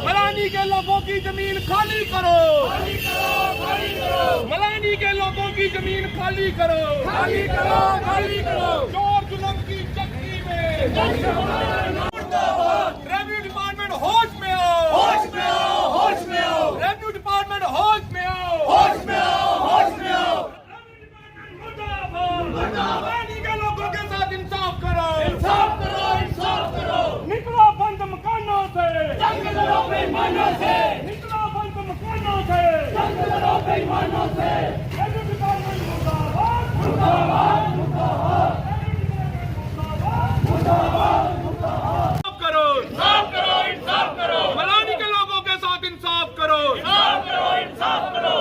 मलानी के लोगों की जमीन खाली करो, मलानी के लोगों की जमीन खाली करो, चोर जुल्म की चक्की में रेवेन्यू डिपार्टमेंट होश में आओ, रेवेन्यू डिपार्टमेट होश में आओ, मलानी के लोगों के साथ इंसाफ करो, निकलो बंद मकानों से, निकलो बंद मकानों से, रेवेन्यू डिपार्टमेंट इंसाफ करो, मलानी के लोगों के साथ इंसाफ करो,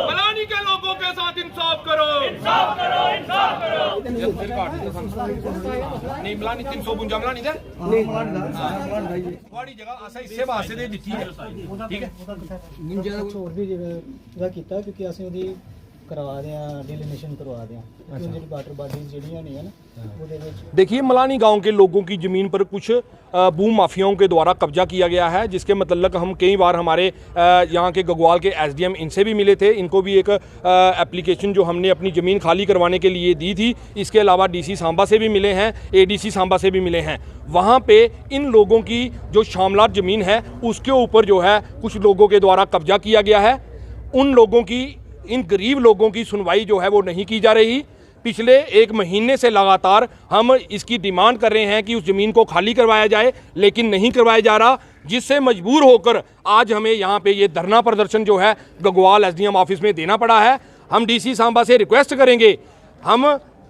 मलानी के लोगों के साथ इंसाफ करो, नहीं मलानी 352 मलानी दे थोड़ी जगह असा इसे वास्ते दे ਦਿੱਤੀ है, ठीक है ਹੋਰ ਵੀ ਜਗ੍ਹਾ ਕੀਤਾ ਕਿਉਂਕਿ ਅਸੀਂ ਉਹਦੀ करवा दें डिलिमिनेशन करवा दें जो वाटर बॉडीज ਜਿਹੜੀਆਂ ਨੇ ਉਹਦੇ ਵਿੱਚ। देखिए मलानी गांव के लोगों की ज़मीन पर कुछ भू माफियाओं के द्वारा कब्जा किया गया है, जिसके मतलब हम कई बार हमारे यहाँ के गगवाल के एसडीएम इनसे भी मिले थे। इनको भी एक एप्लीकेशन जो हमने अपनी ज़मीन खाली करवाने के लिए दी थी। इसके अलावा डीसी सांबा से भी मिले हैं, एडीसी सांबा से भी मिले हैं। वहाँ पे इन लोगों की जो शामलात ज़मीन है उसके ऊपर जो है कुछ लोगों के द्वारा कब्जा किया गया है। उन लोगों की, इन गरीब लोगों की सुनवाई जो है वो नहीं की जा रही। पिछले 1 महीने से लगातार हम इसकी डिमांड कर रहे हैं कि उस ज़मीन को खाली करवाया जाए, लेकिन नहीं करवाया जा रहा, जिससे मजबूर होकर आज हमें यहाँ पे ये धरना प्रदर्शन जो है गगवाल एसडीएम ऑफिस में देना पड़ा है। हम डीसी सांबा से रिक्वेस्ट करेंगे,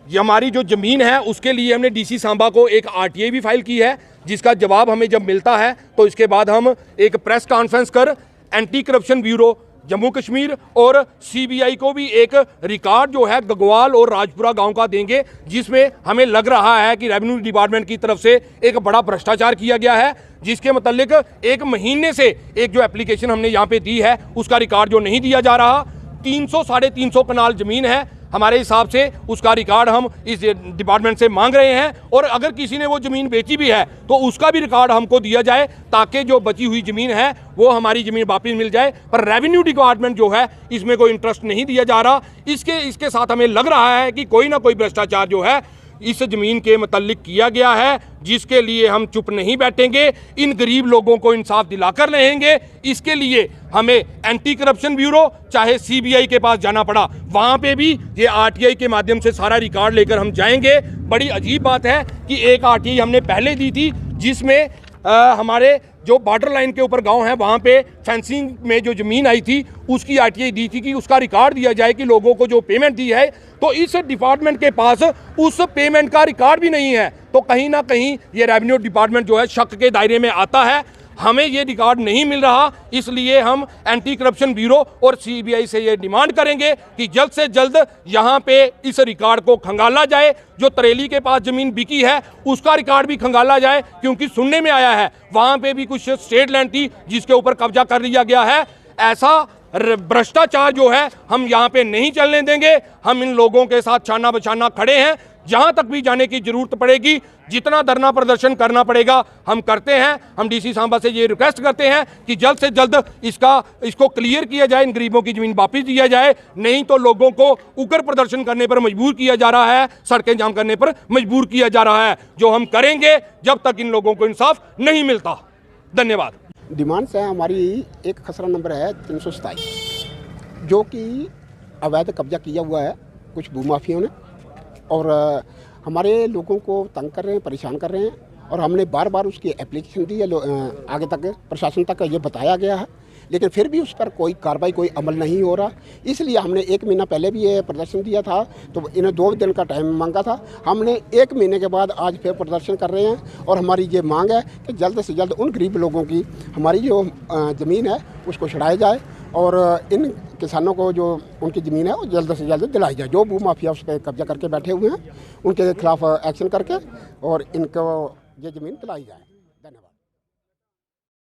हमारी जो ज़मीन है उसके लिए हमने डीसी सांबा को एक आरटीआई भी फाइल की है, जिसका जवाब हमें जब मिलता है तो इसके बाद हम एक प्रेस कॉन्फ्रेंस कर anti corruption bureau Jammu Kashmir और सीबीआई को भी एक रिकॉर्ड जो है गगवाल और राजपुरा गांव का देंगे, जिसमें हमें लग रहा है कि रेवेन्यू डिपार्टमेंट की तरफ से एक बड़ा भ्रष्टाचार किया गया है, जिसके मतलब 1 महीने से एक जो एप्लीकेशन हमने यहाँ पे दी है उसका रिकॉर्ड जो नहीं दिया जा रहा। 300-350 कनाल ज़मीन है हमारे हिसाब से, उसका रिकॉर्ड हम इस डिपार्टमेंट से मांग रहे हैं। और अगर किसी ने वो ज़मीन बेची भी है तो उसका भी रिकॉर्ड हमको दिया जाए, ताकि जो बची हुई ज़मीन है वो हमारी ज़मीन वापस मिल जाए। पर रेवेन्यू डिपार्टमेंट जो है इसमें कोई इंटरेस्ट नहीं दिया जा रहा। इसके साथ हमें लग रहा है कि कोई ना कोई भ्रष्टाचार जो है इस ज़मीन के मतलब किया गया है, जिसके लिए हम चुप नहीं बैठेंगे। इन गरीब लोगों को इंसाफ दिलाकर रहेंगे। इसके लिए हमें एंटी करप्शन ब्यूरो चाहे सीबीआई के पास जाना पड़ा, वहाँ पे भी ये आरटीआई के माध्यम से सारा रिकॉर्ड लेकर हम जाएंगे। बड़ी अजीब बात है कि एक आरटीआई हमने पहले दी थी, जिसमें हमारे जो बॉर्डर लाइन के ऊपर गांव है वहाँ पे फेंसिंग में जो ज़मीन आई थी उसकी आरटीआई दी थी कि उसका रिकॉर्ड दिया जाए कि लोगों को जो पेमेंट दी है। तो इस डिपार्टमेंट के पास उस पेमेंट का रिकॉर्ड भी नहीं है, तो कहीं ना कहीं ये रेवेन्यू डिपार्टमेंट जो है शक के दायरे में आता है। हमें ये रिकॉर्ड नहीं मिल रहा, इसलिए हम एंटी करप्शन ब्यूरो और सीबीआई से ये डिमांड करेंगे कि जल्द से जल्द यहाँ पे इस रिकॉर्ड को खंगाला जाए। जो तरेली के पास ज़मीन बिकी है उसका रिकॉर्ड भी खंगाला जाए, क्योंकि सुनने में आया है वहाँ पे भी कुछ स्टेट लैंड थी जिसके ऊपर कब्जा कर लिया गया है। ऐसा भ्रष्टाचार जो है हम यहाँ पे नहीं चलने देंगे। हम इन लोगों के साथ छाना बछाना खड़े हैं, जहां तक भी जाने की जरूरत पड़ेगी, जितना धरना प्रदर्शन करना पड़ेगा हम करते हैं। हम डीसी सांबा से ये रिक्वेस्ट करते हैं कि जल्द से जल्द इसको क्लियर किया जाए, इन गरीबों की ज़मीन वापस दिया जाए, नहीं तो लोगों को उग्र प्रदर्शन करने पर मजबूर किया जा रहा है, सड़कें जाम करने पर मजबूर किया जा रहा है, जो हम करेंगे जब तक इन लोगों को इंसाफ नहीं मिलता। धन्यवाद। डिमांड्स है हमारी, एक खसरा नंबर है 327, जो कि अवैध कब्जा किया हुआ है कुछ भूमाफियों ने, और हमारे लोगों को तंग कर रहे हैं, परेशान कर रहे हैं। और हमने बार बार उसकी एप्लीकेशन दी है, आगे तक प्रशासन तक ये बताया गया है, लेकिन फिर भी उस पर कोई कार्रवाई, कोई अमल नहीं हो रहा। इसलिए हमने 1 महीना पहले भी ये प्रदर्शन दिया था, तो इन्हें 2 दिन का टाइम मांगा था। हमने 1 महीने के बाद आज फिर प्रदर्शन कर रहे हैं, और हमारी ये मांग है कि जल्द से जल्द उन गरीब लोगों की हमारी जो ज़मीन है उसको छुड़ाया जाए, और इन किसानों को जो उनकी ज़मीन है वो जल्द से जल्द दिलाई जाए। जो भू माफिया उस पर कब्जा करके बैठे हुए हैं उनके खिलाफ एक्शन करके और इनको ये ज़मीन दिलाई जाए।